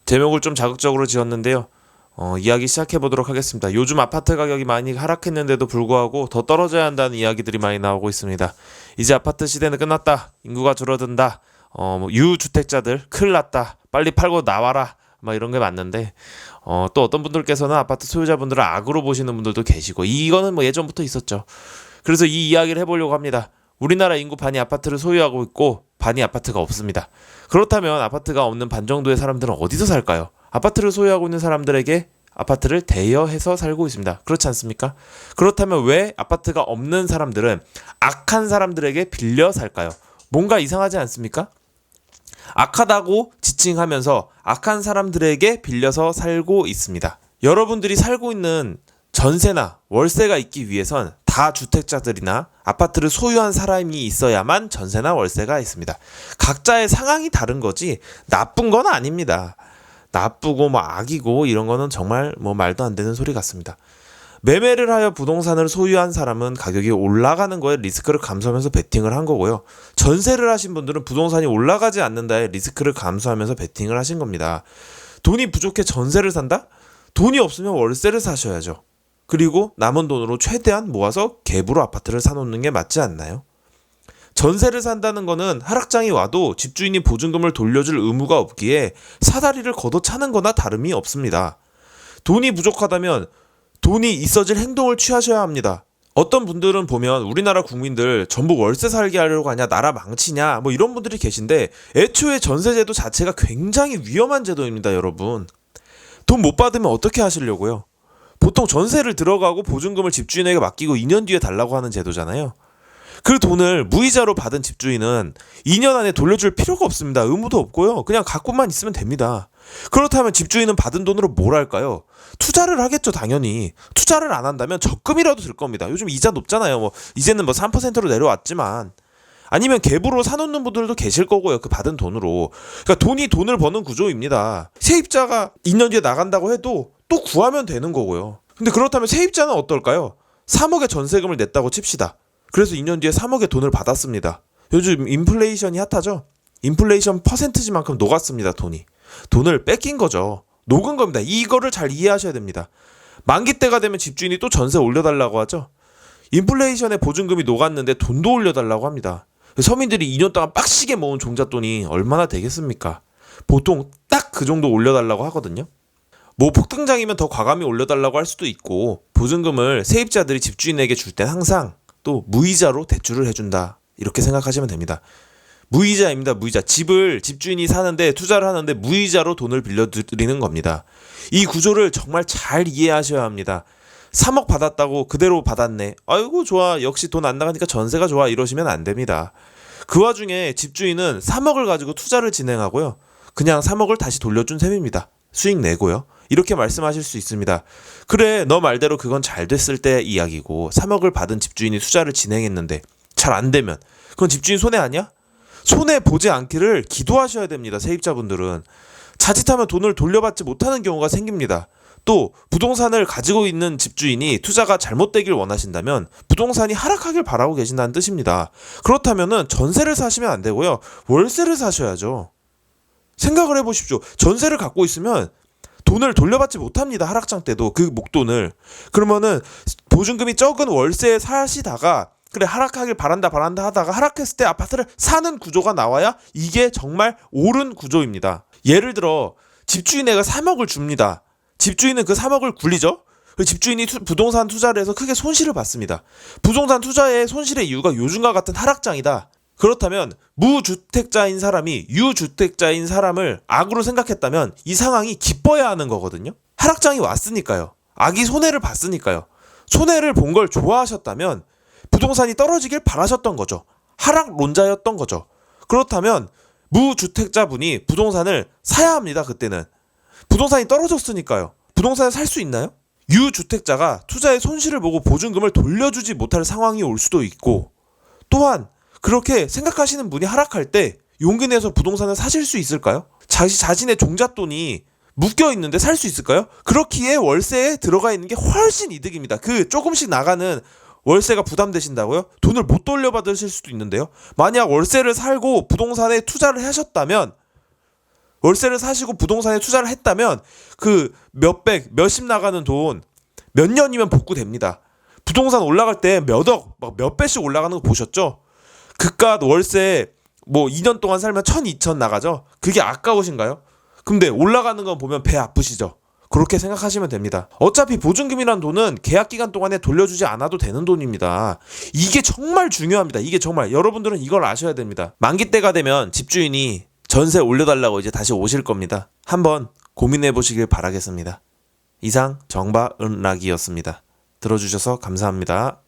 제목을 좀 자극적으로 지었는데요. 이야기 시작해보도록 하겠습니다. 요즘 아파트 가격이 많이 하락했는데도 불구하고 더 떨어져야 한다는 이야기들이 많이 나오고 있습니다. 이제 아파트 시대는 끝났다. 인구가 줄어든다. 유주택자들 큰일 났다. 빨리 팔고 나와라. 막 이런 게 맞는데 또 어떤 분들께서는 아파트 소유자분들을 악으로 보시는 분들도 계시고, 이거는 뭐 예전부터 있었죠. 그래서 이 이야기를 해보려고 합니다. 우리나라 인구 반이 아파트를 소유하고 있고 반이 아파트가 없습니다. 그렇다면 아파트가 없는 반 정도의 사람들은 어디서 살까요? 아파트를 소유하고 있는 사람들에게 아파트를 대여해서 살고 있습니다. 그렇지 않습니까? 그렇다면 왜 아파트가 없는 사람들은 악한 사람들에게 빌려 살까요? 뭔가 이상하지 않습니까? 악하다고 지칭하면서 악한 사람들에게 빌려서 살고 있습니다. 여러분들이 살고 있는 전세나 월세가 있기 위해선 다주택자들이나 아파트를 소유한 사람이 있어야만 전세나 월세가 있습니다. 각자의 상황이 다른 거지 나쁜 건 아닙니다. 나쁘고 악이고 이런 거는 정말 말도 안 되는 소리 같습니다. 매매를 하여 부동산을 소유한 사람은 가격이 올라가는 거에 리스크를 감수하면서 베팅을 한 거고요. 전세를 하신 분들은 부동산이 올라가지 않는다에 리스크를 감수하면서 베팅을 하신 겁니다. 돈이 부족해 전세를 산다? 돈이 없으면 월세를 사셔야죠. 그리고 남은 돈으로 최대한 모아서 갭으로 아파트를 사놓는 게 맞지 않나요? 전세를 산다는 거는 하락장이 와도 집주인이 보증금을 돌려줄 의무가 없기에 사다리를 걷어차는 거나 다름이 없습니다. 돈이 부족하다면 돈이 있어질 행동을 취하셔야 합니다. 어떤 분들은 보면 우리나라 국민들 전부 월세 살게 하려고 하냐, 나라 망치냐 이런 분들이 계신데, 애초에 전세제도 자체가 굉장히 위험한 제도입니다. 여러분, 돈 못 받으면 어떻게 하시려고요? 보통 전세를 들어가고 보증금을 집주인에게 맡기고 2년 뒤에 달라고 하는 제도잖아요. 그 돈을 무이자로 받은 집주인은 2년 안에 돌려줄 필요가 없습니다. 의무도 없고요. 그냥 갖고만 있으면 됩니다. 그렇다면 집주인은 받은 돈으로 뭘 할까요? 투자를 하겠죠, 당연히. 투자를 안 한다면 적금이라도 들 겁니다. 요즘 이자 높잖아요. 이제는 3%로 내려왔지만. 아니면 갭으로 사놓는 분들도 계실 거고요. 그 받은 돈으로. 그러니까 돈이 돈을 버는 구조입니다. 세입자가 2년 뒤에 나간다고 해도 또 구하면 되는 거고요. 근데 그렇다면 세입자는 어떨까요? 3억의 전세금을 냈다고 칩시다. 그래서 2년 뒤에 3억의 돈을 받았습니다. 요즘 인플레이션이 핫하죠? 인플레이션 퍼센트지만큼 녹았습니다. 돈을 뺏긴 거죠. 녹은 겁니다. 이거를 잘 이해하셔야 됩니다. 만기 때가 되면 집주인이 또 전세 올려달라고 하죠. 인플레이션에 보증금이 녹았는데 돈도 올려달라고 합니다. 서민들이 2년 동안 빡시게 모은 종잣돈이 얼마나 되겠습니까? 보통 딱 그 정도 올려달라고 하거든요. 폭등장이면 더 과감히 올려달라고 할 수도 있고, 보증금을 세입자들이 집주인에게 줄 땐 항상 또 무이자로 대출을 해준다, 이렇게 생각하시면 됩니다. 무이자입니다. 무이자. 집을 집주인이 사는데, 투자를 하는데 무이자로 돈을 빌려드리는 겁니다. 이 구조를 정말 잘 이해하셔야 합니다. 3억 받았다고 그대로 받았네, 아이고 좋아, 역시 돈 안 나가니까 전세가 좋아, 이러시면 안 됩니다. 그 와중에 집주인은 3억을 가지고 투자를 진행하고요, 그냥 3억을 다시 돌려준 셈입니다. 수익 내고요. 이렇게 말씀하실 수 있습니다. 그래, 너 말대로 그건 잘 됐을 때 이야기고, 3억을 받은 집주인이 투자를 진행했는데 잘 안 되면 그건 집주인 손해 아니야? 손해 보지 않기를 기도하셔야 됩니다. 세입자분들은 자칫하면 돈을 돌려받지 못하는 경우가 생깁니다. 또 부동산을 가지고 있는 집주인이 투자가 잘못되길 원하신다면 부동산이 하락하길 바라고 계신다는 뜻입니다. 그렇다면 전세를 사시면 안 되고요, 월세를 사셔야죠. 생각을 해보십시오. 전세를 갖고 있으면 돈을 돌려받지 못합니다. 하락장 때도 그 목돈을. 그러면은 보증금이 적은 월세에 사시다가 그래, 하락하길 바란다 하다가 하락했을 때 아파트를 사는 구조가 나와야 이게 정말 옳은 구조입니다. 예를 들어 집주인에게 3억을 줍니다. 집주인은 그 3억을 굴리죠. 집주인이 부동산 투자를 해서 크게 손실을 봤습니다. 부동산 투자의 손실의 이유가 요즘과 같은 하락장이다. 그렇다면 무주택자인 사람이 유주택자인 사람을 악으로 생각했다면 이 상황이 기뻐야 하는 거거든요. 하락장이 왔으니까요. 악이 손해를 봤으니까요. 손해를 본 걸 좋아하셨다면 부동산이 떨어지길 바라셨던 거죠. 하락론자였던 거죠. 그렇다면 무주택자분이 부동산을 사야 합니다. 그때는 부동산이 떨어졌으니까요. 부동산을 살 수 있나요? 유주택자가 투자의 손실을 보고 보증금을 돌려주지 못할 상황이 올 수도 있고, 또한 그렇게 생각하시는 분이 하락할 때 용기 내서 부동산을 사실 수 있을까요? 자신의 종잣돈이 묶여 있는데 살 수 있을까요? 그렇기에 월세에 들어가 있는 게 훨씬 이득입니다. 그 조금씩 나가는 월세가 부담되신다고요? 돈을 못 돌려받으실 수도 있는데요. 만약 월세를 살고 부동산에 투자를 하셨다면 월세를 사시고 부동산에 투자를 했다면 그 몇백, 몇십 나가는 돈 몇 년이면 복구됩니다. 부동산 올라갈 때 몇 억, 막 몇 배씩 올라가는 거 보셨죠? 그깟 월세 뭐 2년 동안 살면 1,000, 2,000 나가죠? 그게 아까우신가요? 근데 올라가는 거 보면 배 아프시죠? 그렇게 생각하시면 됩니다. 어차피 보증금이란 돈은 계약 기간 동안에 돌려주지 않아도 되는 돈입니다. 이게 정말 중요합니다. 이게 정말 여러분들은 이걸 아셔야 됩니다. 만기 때가 되면 집주인이 전세 올려달라고 이제 다시 오실 겁니다. 한번 고민해 보시길 바라겠습니다. 이상 정바은락이었습니다. 들어주셔서 감사합니다.